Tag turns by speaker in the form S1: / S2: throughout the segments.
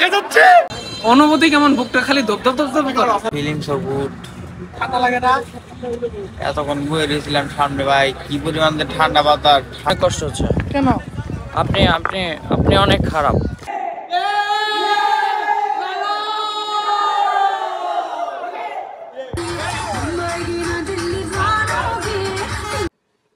S1: দেখা যাচ্ছে। অনুভূতি কেমন? বুকটা খালি দপদপ দপদপ করে।
S2: Feelings of good.
S1: ঠান্ডা লাগে না?
S2: এতক্ষণ বয়ে রয়েছিলাম সামনে ভাই, কি পরিমাণ ঠান্ডা বাতাস, কষ্ট হচ্ছে।
S1: কেন?
S2: আপনি আপনি আপনি অনেক খারাপ।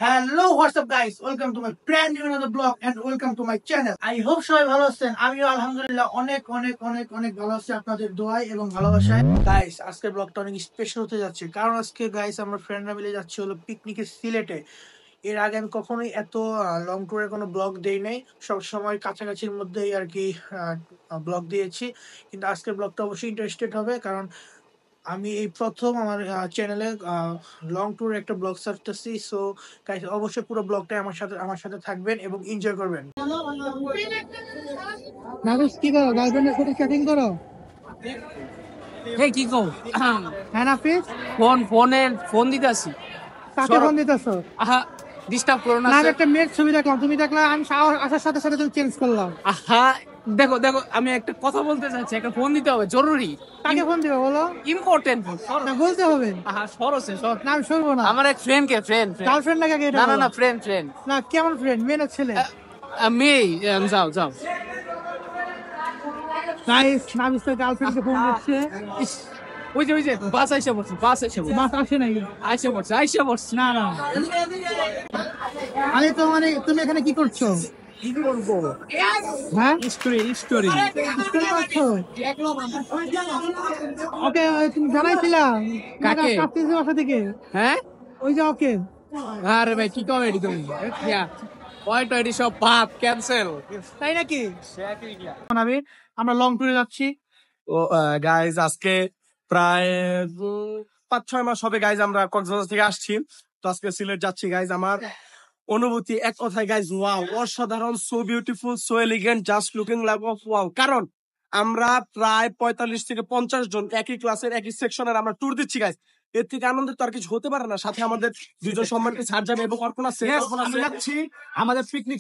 S1: Hello WhatsApp guys, welcome to my brand new another blog and welcome to my channel. I hope সবাই ভালো আছেন। আমিও আলহামদুলিল্লাহ অনেক অনেক অনেক অনেক ভালো আছি আপনাদের দোয়ায় এবং ভালোবাসায়। গাইস আজকের ব্লগটা অনেক স্পেশাল হতে যাচ্ছে, কারণ আজকে গাইস আমরা ফ্রেন্ডরা মিলে যাচ্ছি হলো পিকনিকে সিলেটে। এর আগে আমি কখনোই এত লং ট্যুরের কোনো ব্লগ দেই নাই, সবসময় কাছাকাছির মধ্যেই আর কি ব্লগ দিয়েছি। কিন্তু আজকের ব্লগটা অবশ্যই ইন্টারেস্টেড হবে, কারণ আমি এই প্রথম আমার চ্যানেলে লং ট্যুর একটা ব্লগ ছাড়তেছি। সো গাইস অবশ্যই পুরো ব্লগটা আমার সাথে থাকবেন এবং এনজয় করবেন। নাবিস কি করো? গার্লফ্রেন্ডের সাথে চ্যাটিং করো?
S3: এই কি কও?
S1: হ্যাঁ নাফিস,
S3: ফোন দিতেছি।
S1: কাকে ফোন দিতেছো?
S3: আহা, ডিস্টার্ব করো না।
S1: না, আমি একটা মেয়ের ছবি দেখলাম, তুমি দেখলা, আমি আসার সাথে সাথে তুমি চেঞ্জ করলাম।
S3: আহা, দেখো দেখো, আমি একটা কথা বলতে চাচ্ছি, একটা ফোন দিতে হবে, জরুরি।
S1: কাকে ফোন দিবে বলো?
S3: Important phone.
S1: না, বলতে হবে।
S3: আহা, সরছে সর।
S1: না আমি শুনবো না।
S3: আমার এক ফ্রেন্ড।
S1: গার্লফ্রেন্ড না কাকে?
S3: না না না, ফ্রেন্ড।
S1: না, কেমন ফ্রেন্ড, মেয়ে না ছেলে?
S3: মেয়ে। যাও।
S1: গাইস নাবিস তো গার্লফ্রেন্ডকে ফোন দিচ্ছে।
S3: ইস, ওই যে বাস আইসা পড়ছে।
S1: বাস আসে নাই?
S3: আইসা পড়ছে।
S1: না আমি তো মানে, তুমি এখানে কি করছো?
S3: কি করবো?
S1: হ্যাঁ,
S3: স্টোরি
S1: স্টোরি করছো? ওকে, তুমি জানাইছিলা
S3: কাকে?
S1: কাছে বাসা থেকে?
S3: হ্যাঁ,
S1: ওই যে ওকে।
S3: আরে ভাই কি কমেডি তুমি। ওইটা সব পাপ ক্যান্সেল।
S1: তাই নাকি? আমরা লং ট্যুরে যাচ্ছি।
S4: ও গাইজ, আজকে প্রায় 5-6 মাস হবে গাইজ আমরা কক্সবাজার থেকে আসছি। তো আজকে সিলেট যাচ্ছি গাইজ। আমার অনুভূতি এক কথায় গাইজ, ওয়াও, অসাধারণ, so beautiful, so elegant, just looking like of wow. কারণ আমরা প্রায় 45 থেকে 50 জন একই ক্লাসের একই সেকশনের আমরা ট্যুর দিচ্ছি গাইজ। এর থেকে আনন্দের তো আর কিছু হতে পারে না। সাথে আমাদের দুজন সম্মানিত স্যার যাবে এবং অর্পণা যাচ্ছি। আমাদের পিকনিক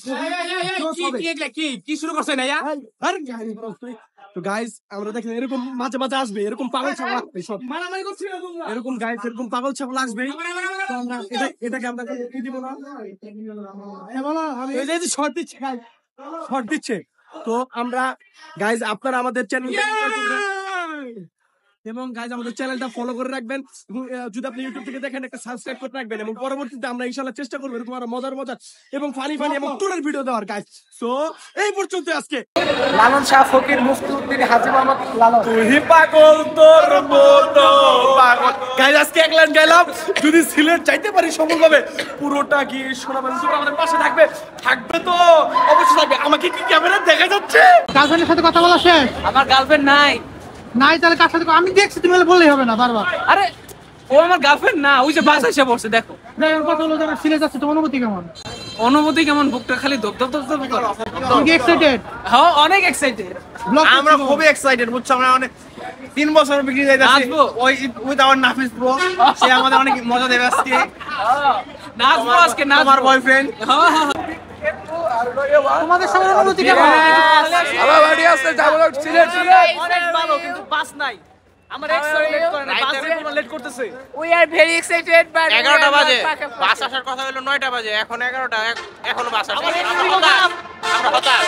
S3: কি শুরু করছে না?
S4: তো গাইজ আমরা দেখলেন এরকম মাঝে মাঝে আসবে, এরকম পাগল ছাগল আসবে, সব এরকম গাইজ, এরকম পাগল ছাগল আসবে। তো আমরা এটাকে আমরা কি দিব না, এই যে শর্ট দিচ্ছে। তো আমরা গাইজ, আপনারা আমাদের চ্যানেল এবং গাইজ আমাদের চ্যানেলটা ফলো করে রাখবেন এবং যদি আপনি ইউটিউব থেকে দেখেন একটা সাবস্ক্রাইব করে রাখবেন। এবং পরবর্তীতে আমরা ইনশাআল্লাহ চেষ্টা করবো এরকম আরো মজার এবং ফানি এবং টুরের ভিডিও দেওয়ার গাইজ। সো এই পর্যন্ত আজকে।
S1: লালন শাহ ফকির মুফতি উদ্দিন হাজী মোহাম্মদ লালন।
S4: তুই পাগল তোর মতো পাগল। গাইজ আজকে এক লাইন গাইলাম, যদি সিলেট যাইতে পারি সফলভাবে পুরোটা গিয়ে শোনাবেন। তোমরা আমাদের পাশে থাকবে তো অবশ্যই থাকবে। আমাকে কি ক্যামেরা দেখা যাচ্ছে?
S1: গার্লফ্রেন্ডের সাথে কথা বলা শেষ?
S3: আমার গার্লফ্রেন্ড নাই।
S1: তাহলে কার সাথে? আমি দেখছি, তুমি বললেই হবে না বারবার।
S3: আরে ও আমার গার্লফ্রেন্ড না, ওই যে বাস আইসা পড়ছে। দেখো
S1: কথা হলো, যারা সিলেট যাচ্ছে, তোমার অনুভূতি কেমন?
S3: বুকটা খালি দপদপ দপদপ করে।
S1: তুমি কি এক্সাইটেড?
S3: হ্যাঁ, অনেক এক্সাইটেড।
S4: আমরা খুবই এক্সাইটেড, বুঝছো? আমরা অনেক 3 বছর বিক্রি যাইতাছি
S3: নাচবো
S4: উইথ আওয়ার নাফিস ব্রো। সে আমাদের অনেক মজা দেবে আজকে।
S3: নাচবো আজকে,
S4: আমার বয়ফ্রেন্ড।
S1: তোমাদের সবার অনুভূতি কেমন?
S4: আমার বাড়ি আছে যাবো সিলেট।
S3: অনেক ভালো, কিন্তু বাস নাই। আমার এক্সাইটেড করে না, বাস পুরো লেট করতেছে।
S2: We are very excited, but 11টা বাজে, বাস আসার কথা হলো 9টা বাজে, এখন 11টা, এখনো বাস আসে। আমরা হতাশ।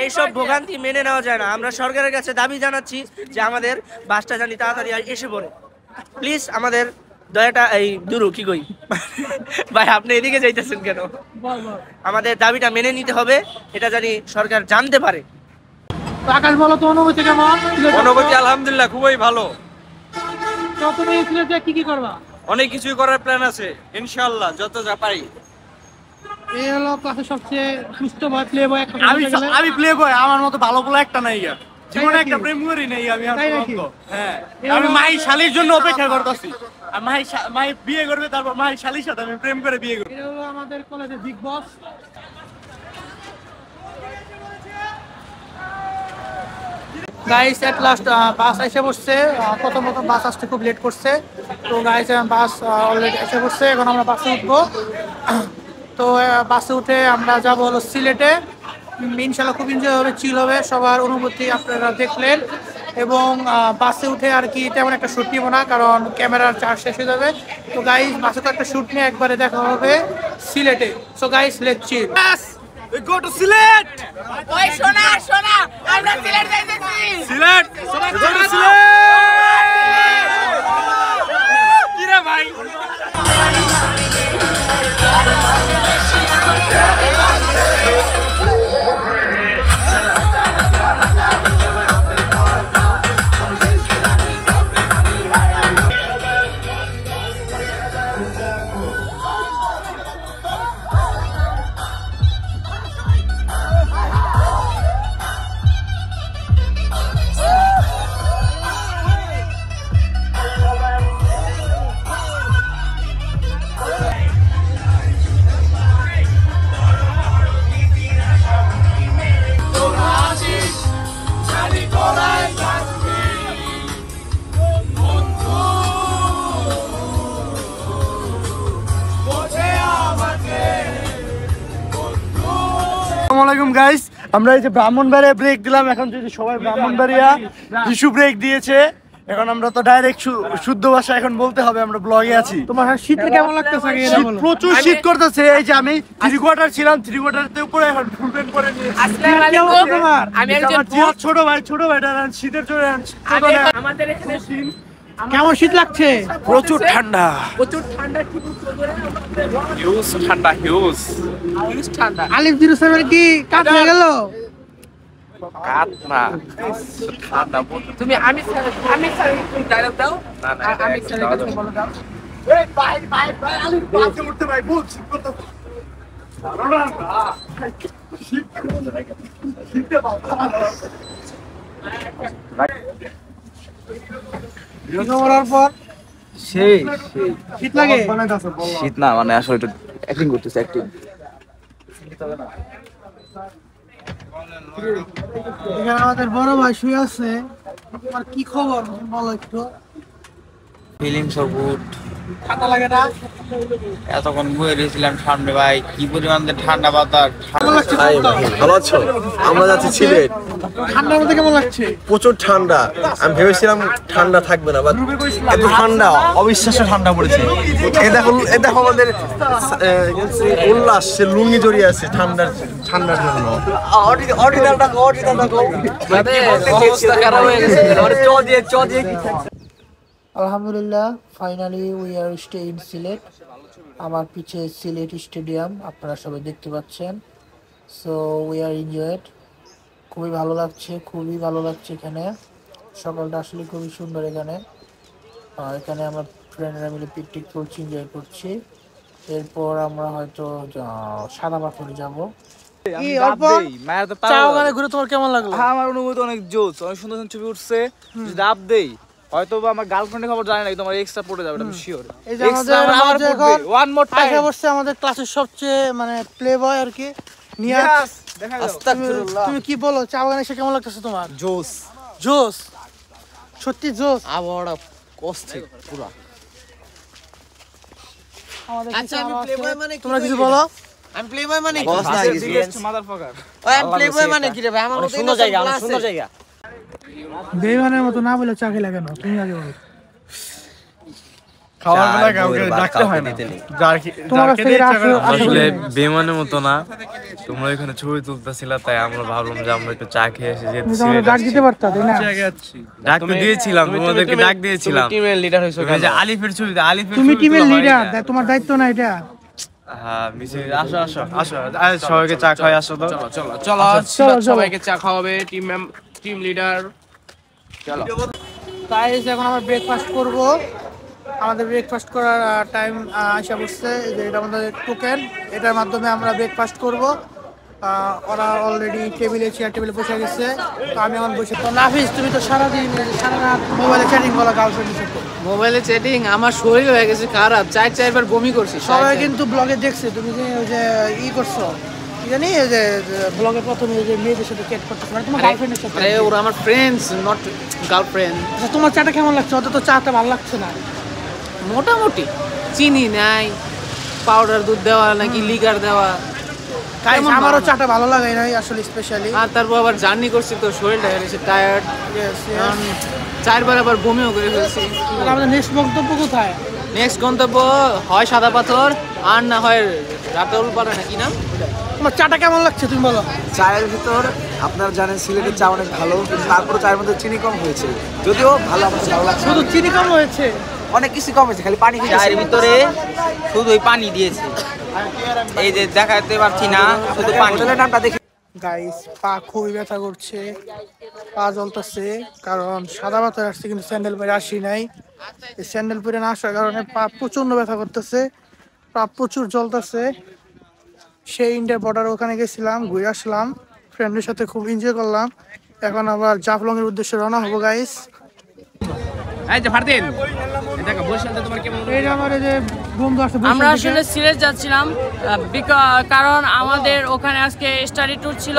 S2: এইসব ভোগান্তি মেনে নেওয়া যায় না। আমরা সরকারের কাছে দাবি জানাচ্ছি যে আমাদের বাসটা জানি তাড়াতাড়ি এসে পড়ে। প্লিজ আমাদের দয়াটা এই দুরু কি কই ভাই, আপনি এদিকে যাইতেছেন কেন? আমাদের দাবিটা মেনে নিতে হবে, এটা জানি সরকার জানতে পারে।
S1: আকাশ বলো তো, অনুভূতি কেমন?
S2: অনুভূতি আলহামদুলিল্লাহ খুবই ভালো।
S1: তো তুমি সিলেটে কি করবা?
S2: অনেক কিছুই করার প্ল্যান আছে ইনশাআল্লাহ, যত যা পারি।
S1: এই হলো ক্লাসে সবচেয়ে সুস্থ বয়, প্লে বয়।
S4: আমি প্লে বয়, আমার মতো ভালো বলে একটা নাই জীবনে, একটা প্রেম করি নাই আমি। হ্যাঁ, আমি মাই শালির জন্য অপেক্ষা করতেছি। মাই বিয়ে করবে, তারপর মাই শালির সাথে আমি প্রেম করে বিয়ে করব।
S1: এটা হলো আমাদের কলেজের big boss. Guys at last bus এসে পড়ছে। প্রথম বাস আসতে খুব লেট করছে। তো গাইস বাস অলরেডি এসে পড়ছে, এখন আমরা বাসে উঠবো। তো বাসে উঠে আমরা যাবো হলো সিলেটে। ইনশাল্লাহ খুব এনজয় হবে, চিল হবে। সবার অনুভূতি আপনারা দেখলেন। এবং বাসে উঠে আর কি তেমন একটা শ্যুট নিব না, কারণ ক্যামেরার চার্জ শেষ হয়ে যাবে। তো গাইজ বাসে তো একটা শ্যুট নিয়ে একবারে দেখা হবে সিলেটে। So guys let's chill.
S4: We go to Silet!
S3: ওই শোনা শোনা, আমরা সিলেট যাইতেছি।
S4: Silet! We go to Silet! কি রে ভাই? আসসালামু গাইস, আমরা এই যে ব্রাহ্মণবাড়িয়া ব্রেক দিলাম। এখন যদি সবাই ব্রাহ্মণবাড়িয়া ইস্যু ব্রেক দিয়েছে, এখন আমরা তো ডাইরেক্ট শুদ্ধ ভাষা এখন বলতে হবে আমরা ব্লগে আছি।
S1: তোমার শীতে কেমন লাগতেছে?
S4: প্রচুর শীত করতেছে। এই যে আমি 3 কোয়ার্টার ছিলাম, 3 কোয়ার্টারতে উপরে এখন ফুল প্যান্ট পরে নিয়েছি।
S3: আমি একজন
S4: ছোট ভাই শীতের জন্য
S3: আমাদের এখানে
S1: কেমন শীত লাগছে?
S4: প্রচুর ঠান্ডা।
S5: হিউজ ঠান্ডা, হিউজ
S3: ঠান্ডা।
S1: আলিফ 07 কি কাজ হয়ে গেল?
S5: কাত না, ঠান্ডা।
S3: তুমি আমি ডায়লগ দাও।
S5: না না,
S3: আমি বলে দাও।
S1: শীত লাগে?
S5: শীত না, মানে আসলে একটু অ্যাক্টিং করতেছে, অ্যাক্টিং।
S1: এখানে আমাদের বড় ভাই শুয়ে আছে। তোমার কি খবর বলো একটু।
S6: Feeling so good.
S1: ঠান্ডা লাগে না?
S6: এতক্ষণ বয়ে রয়েছিলাম সামনে ভাই, কি পরিমাণ ঠান্ডা বাতাস।
S1: কেমন লাগছে?
S7: ভালো আছো? আমরা যাচ্ছি সিলেট।
S1: ঠান্ডার মধ্যে কেমন লাগছে?
S7: প্রচুর ঠান্ডা। আমি ভেবেছিলাম ঠান্ডা থাকবে না, বাট এত ঠান্ডা, অবিশ্বাস্য ঠান্ডা পড়েছে। এ দেখো আমাদের উল্লাস, সে লুঙ্গি জড়িয়ে আছে ঠান্ডার জন্য।
S3: অবস্থা খারাপ হয়ে গেছে।
S1: আলহামদুলিল্লাহ, finally we are stay in Sylhet. আমার পিছে সিলেট স্টেডিয়াম আপনারা সবাই দেখতে পাচ্ছেন। So we are enjoyed. খুবই ভালো লাগছে এখানে। সকালটা আসলে খুবই সুন্দর এখানে। এখানে আমরা ফ্রেন্ডরা মিলে পিকনিক করছি, এনজয় করছি। এরপর আমরা হয়তো সাদা পাথরে যাবো। ঘুরে তোমার কেমন লাগলো?
S6: আমার অনুভূতি অনেক জোস, অনেক সুন্দর সুন্দর ছবি উঠছে। যদি আপ দেই হয়তো আমার গার্লফ্রেন্ডের খবর জানি না, কিন্তু আমার এক্সট্রা পড়ে যাবে, আমি শিওর।
S1: এই যে ওয়ান মোর টাইম আসা বসছে আমাদের ক্লাসের সবচেয়ে মানে প্লে বয় আর কি, নিয়াজ। তুমি কি বলো, চা বাগানে এসে কেমন লাগতেছে তোমার? জোস সত্যি জোস।
S6: আবহাওয়াটা অস্থির পুরো।
S3: আচ্ছা আমি প্লেবয় মানে
S1: তোমরা কিছু বলো।
S3: আমি প্লেবয় মানে
S6: বস না মাদারফাকার।
S3: ওই আমি প্লেবয় মানে কি রে ভাই? আমার মতো সুন্দর জায়গা, অনেক সুন্দর জায়গা।
S1: বেইমানের মতো না বলে চা খেলে কেন? তুমি আগে বলো।
S4: খাওয়ার বেলা কাউকে ডাকতে হয় না।
S1: তোমার কাছে
S8: আসলে বেমানের মতো না, তোমরা এখানে ছবি তুলতেছিলা তাই আমরা ভাবলাম যে আমরা একটু চা খেয়ে এসে যেতে
S1: ডাক দিতে পারতা, তাই না?
S8: ডাক তো দিয়েছিলাম, তোমাদেরকে ডাক দিয়েছিলাম।
S6: টিমের লিডার হইছো
S8: ওই যে আলিফের ছবি, আলিফের
S1: তুমি
S8: ছবি
S1: টিমের
S8: তোলা হয়
S1: লিডার,
S8: না।
S1: তোমার দায়িত্ব না এটা?
S8: হ্যাঁ মিছিল, আসো আসো আসো, সবাইকে চা খাওয়াই, আসো তো।
S3: চলো
S1: চলো।
S3: সবাইকে চা খাওয়াবে টিম লিডার। চলো
S1: তাই এখন আমরা ব্রেকফাস্ট করব। আমাদের ব্রেকফাস্ট করার টাইম আসা বসছে। এই যে এটা আমাদের টোকেন, এটার মাধ্যমে আমরা ব্রেকফাস্ট করব। ওরা অলরেডি চেয়ার টেবিলে বসে গেছে। তো আমি এখন বসে। তো নাফিস, তুমি তো সারা রাত মোবাইলে চ্যাটিং করো গার্লফ্রেন্ডের সাথে।
S3: মোবাইলে চ্যাটিং, আমার শরীর হয়ে গেছে খারাপ। 4-4 বমি করছি।
S1: সবাই কিন্তু ব্লগে দেখছে তুমি যে ওই যে করছো, কি জানি এই যে ব্লগে প্রথমে যে মেয়েদের সাথে চ্যাট করতেছো, মানে তোমার গার্লফ্রেন্ডের সাথে।
S3: আরে ওরা আমার ফ্রেন্ডস, নট গার্লফ্রেন্ড।
S1: আচ্ছা, তোমার চাটা কেমন লাগছে? ওদের তো চাটা ভালো লাগছে না।
S3: মোটামুটি চিনি নাই, পাউডার দুধ দেওয়া নাকি লিকার দেওয়া,
S1: গাইস আমারও চাটা ভালো লাগে নাই আসলে স্পেশালি।
S3: আর তারপর আবার জার্নি করছি তো শরীরটা হেরেছে, টায়ার্ড। 4বার আবার বমিও করে ফেলছি।
S1: আমাদের নেক্সট বক্তব্য কোথায়?
S3: নেক্সট গন্তব্য হয় সাদা পাথর আর না হয় রাতেউল পাড়া, নাকি নাম?
S1: তোমার চাটা কেমন লাগছে তুমি বলো?
S6: চায়ের ভিতর আপনারা জানেন সিলেটের চা অনেক ভালো, কিন্তু তারপরে চায়ের মধ্যে চিনি কম হয়েছে, যদিও ভালো, আমার ভালো লাগছে।
S1: শুধু চিনি কম হয়েছে?
S6: অনেক কিছু কম হয়েছে, খালি পানি।
S3: চায়ের ভিতরে শুধুই পানি দিয়েছে, এই যে দেখাতে পারছি না, শুধু পানি।
S6: নামটা দেখি
S1: গাইস পা খুবই ব্যথা করছে, পা জ্বলতেছে, কারণ সাদা পাথর আসছে কিন্তু স্যান্ডেল পরে আসি নাই। এই স্যান্ডেল পরে না আসার কারণে পা প্রচন্ড ব্যথা করতেছে, পা প্রচুর জ্বলতেছে। সেই ইন্ডিয়ার বর্ডার ওখানে গেছিলাম, ঘুরে আসলাম, ফ্রেন্ডের সাথে খুব এনজয় করলাম। এখন আবার জাফলং এর উদ্দেশ্যে রওনা হবো গাইস।
S3: এই যে ফারদিন, দেখো বরিশালতে তোমার কেমন?
S1: এই যে আমার এই যে বন্ধু আসছে,
S9: আমরা আসলে সিলেট যাচ্ছিলাম কারণ আমাদের ওখানে আজকে স্টাডি ট্যুর ছিল,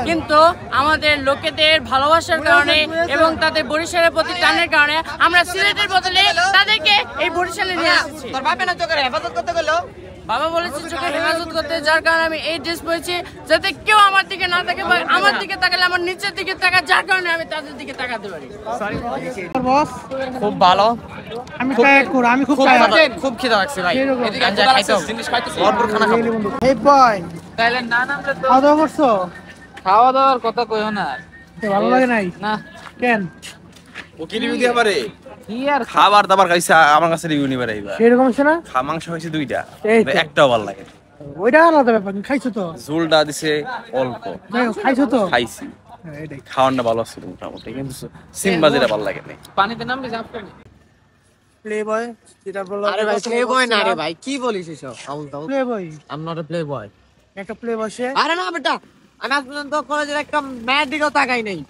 S9: কিন্তু আমাদের লোকেদের ভালোবাসার কারণে এবং তাদের বরিশালের প্রতি টানের কারণে আমরা সিলেটের বদলে তাদেরকে এই বরিশালে নিয়ে এসেছি।
S3: তোর বাপে না চোখের হেফাজত করতে গেল,
S9: বাবা বলেছে চোখের হেফাজত করতে, যার কারণে আমি এই ড্রেস পরেছি যাতে কেউ আমার দিকে না তাকে, আমার দিকে তাকালে আমার নিচের দিকে তাকা, যার কারণে আমি তাদের দিকে তাকাতে পারি।
S1: বস
S3: খুব ভালো।
S1: আমি টায়ার্ড কর, আমি খুব টায়ার্ড,
S3: খুব খিদা লাগছে ভাই।
S1: এরকম।
S3: গাঞ্জা খাইতো, জিনিস খাইতো, ভরপুর খানা খাবো।
S1: এই বয়
S3: তাইলে না নামলে তো
S1: খাওয়া দাওয়া করছো?
S3: খাওয়া দাওয়ার কথা কইও না।
S1: ভালো লাগে নাই?
S3: না
S1: কেন?
S7: ও কি রিভিউ দিতে পারে?
S3: কি আর
S7: খাবার দাবার খাইছে আমার কাছে রিভিউ নিবে এইবার।
S1: সেরকম হচ্ছে না?
S7: মাংস খাইছে 2টা,
S1: এই তো।
S7: একটাও ভালো লাগে না।
S1: ওইটা আলাদা ব্যাপার, খাইছো তো?
S7: ঝোলটা দিছে অল্প,
S1: যাই হোক, খাইছো তো?
S7: খাইছি।
S1: এটাই।
S7: খাওয়ানটা ভালো ছিল মোটামুটি, কিন্তু সিম্বাজিটা ভালো লাগে না।
S3: পানিতে নামবি জাম্প করবি?
S1: প্লে বয় যেটা বললো।
S3: আরে ভাই প্লে বয় না রে ভাই, কি বলিস এসব?
S1: Play boy,
S3: I am not a play বয়।
S1: একটা প্লে বসে।
S3: আরে না বেটা, আমি আজ পর্যন্ত কলেজের একটা ম্যাট দিকেও তাকাই নাই।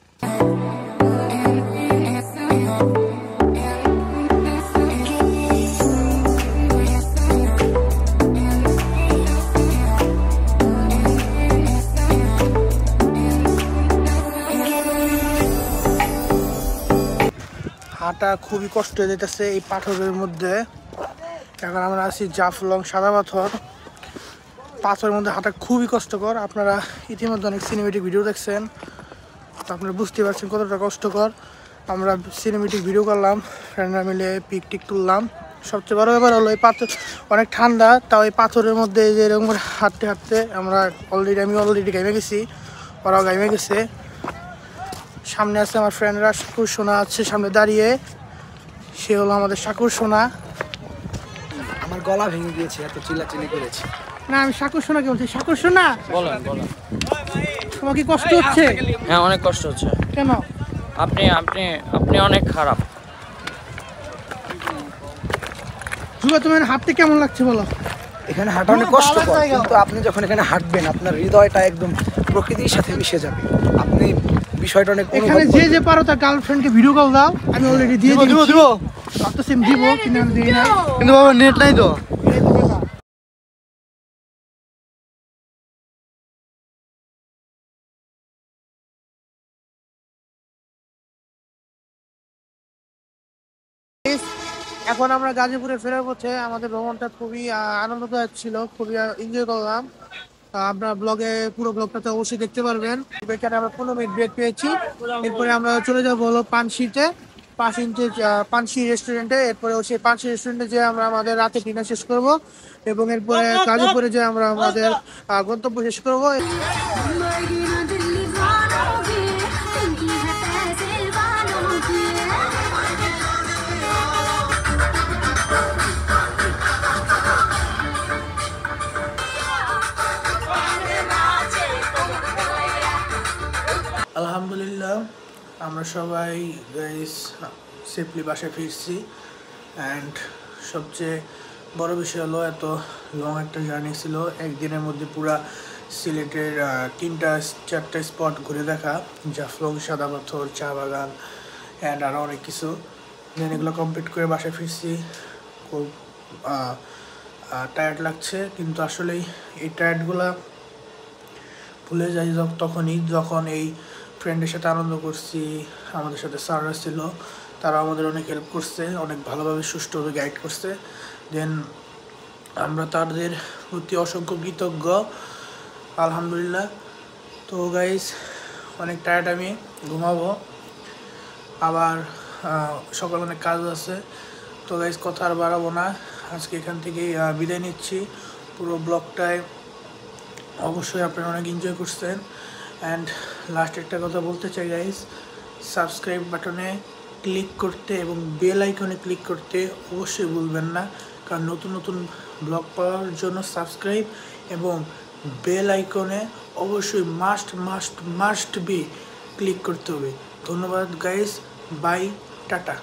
S1: হাঁটা খুবই কষ্ট হয়ে যেতেছে এই পাথরের মধ্যে। এখন আমরা আছি জাফলং সাদা পাথর, পাথরের মধ্যে হাঁটা খুবই কষ্টকর। আপনারা ইতিমধ্যে অনেক সিনেমেটিক ভিডিও দেখছেন, তো আপনারা বুঝতে পারছেন কতটা কষ্টকর। আমরা সিনেমেটিক ভিডিও করলাম, ফ্রেন্ডরা মিলে পিক টিক তুললাম। সবচেয়ে বড় ব্যাপার হলো এই পাথর অনেক ঠান্ডা, তাও এই পাথরের মধ্যে যে এরকম করে হাঁটতে হাঁটতে আমি অলরেডি গাইমে গেছি, ওরাও গাইমে গেছে। সামনে আছে আমার ফ্রেন্ডরা, সাকুর সোনা আছে সামনে দাঁড়িয়ে, সে হলো আমাদের সাকুর সোনা।
S6: আমার গলা ভেঙে গিয়েছে, এত চিল্লাচিল্লি করেছি।
S1: না আমি সাকুর সোনাকে বলছি, সাকুর সোনা
S3: বলেন বলেন।
S1: তোমার কি কষ্ট হচ্ছে?
S3: হ্যাঁ অনেক কষ্ট হচ্ছে।
S1: কেন?
S3: আপনি আপনি আপনি অনেক খারাপ।
S1: জুবা তোমার হাঁটতে কেমন লাগছে বলো?
S6: এখানে হাঁটা অনেক কষ্টকর, কিন্তু আপনি যখন এখানে হাঁটবেন আপনার হৃদয়টা একদম প্রকৃতির সাথে মিশে যাবে। আপনি বিষয়টা অনেক
S1: এখানে যে পারো তার গার্লফ্রেন্ডকে ভিডিও কল দাও, আমি অলরেডি দিয়ে দিচ্ছি। ভাবতেছি দিব কিন্তু আমি দিই না,
S6: কিন্তু বাবা নেট নাই তো।
S1: এখন আমরা গাজীপুরে ফেরার পথে। আমাদের ভ্রমণটা খুবই আনন্দদায়ক ছিল, খুবই এনজয় করলাম। আপনার ব্লগে পুরো ব্লগটাতে অবশ্যই দেখতে পারবেন। এখানে আমরা 15 মিনিট ব্রেক পেয়েছি, এরপরে আমরা চলে যাবো হলো পানশিতে, পানশি রেস্টুরেন্টে। এরপরে সেই পানশি রেস্টুরেন্টে যে আমরা আমাদের রাতে ডিনার শেষ করব এবং এরপরে গাজীপুরে যে আমরা আমাদের গন্তব্য শেষ করব। আলহামদুলিল্লাহ আমরা সবাই গাইস সেফলি বাসায় ফিরছি। অ্যান্ড সবচেয়ে বড় বিষয় হলো এত লং একটা জার্নি ছিল, একদিনের মধ্যে পুরা সিলেটের 3-4টা স্পট ঘুরে দেখা, জাফলং, সাদা পাথর, চা বাগান অ্যান্ড আরও অনেক কিছু। দেন এগুলো কমপ্লিট করে বাসায় ফিরছি। খুব টায়ার্ড লাগছে, কিন্তু আসলেই এই টায়ার্ডগুলা ভুলে যাই তখনই যখন এই ফ্রেন্ডের সাথে আনন্দ করছি। আমাদের সাথে স্যাররা ছিল, তারা আমাদের অনেক হেল্প করছে, অনেক ভালোভাবে সুষ্ঠুভাবে গাইড করছে। দেন আমরা তাদের প্রতি অসংখ্য কৃতজ্ঞ। আলহামদুলিল্লাহ। তো গাইস অনেক টায়ার্ড, আমি ঘুমাবো, আবার সকালে অনেক কাজ আছে। তো গাইস কথা আর বাড়াবো না, আজকে এখান থেকেই বিদায় নিচ্ছি। পুরো ব্লগটায় অবশ্যই আপনারা অনেক এনজয় করছেন। অ্যান্ড লাস্ট একটা কথা বলতে চাই গাইস, সাবস্ক্রাইব বাটনে ক্লিক করতে এবং বেল আইকনে ক্লিক করতে অবশ্যই ভুলবেন না, কারণ নতুন নতুন ব্লগ পাওয়ার জন্য সাবস্ক্রাইব এবং বেল আইকনে অবশ্যই মাস্ট বি ক্লিক করতে হবে। ধন্যবাদ গাইস, বাই, টাটা।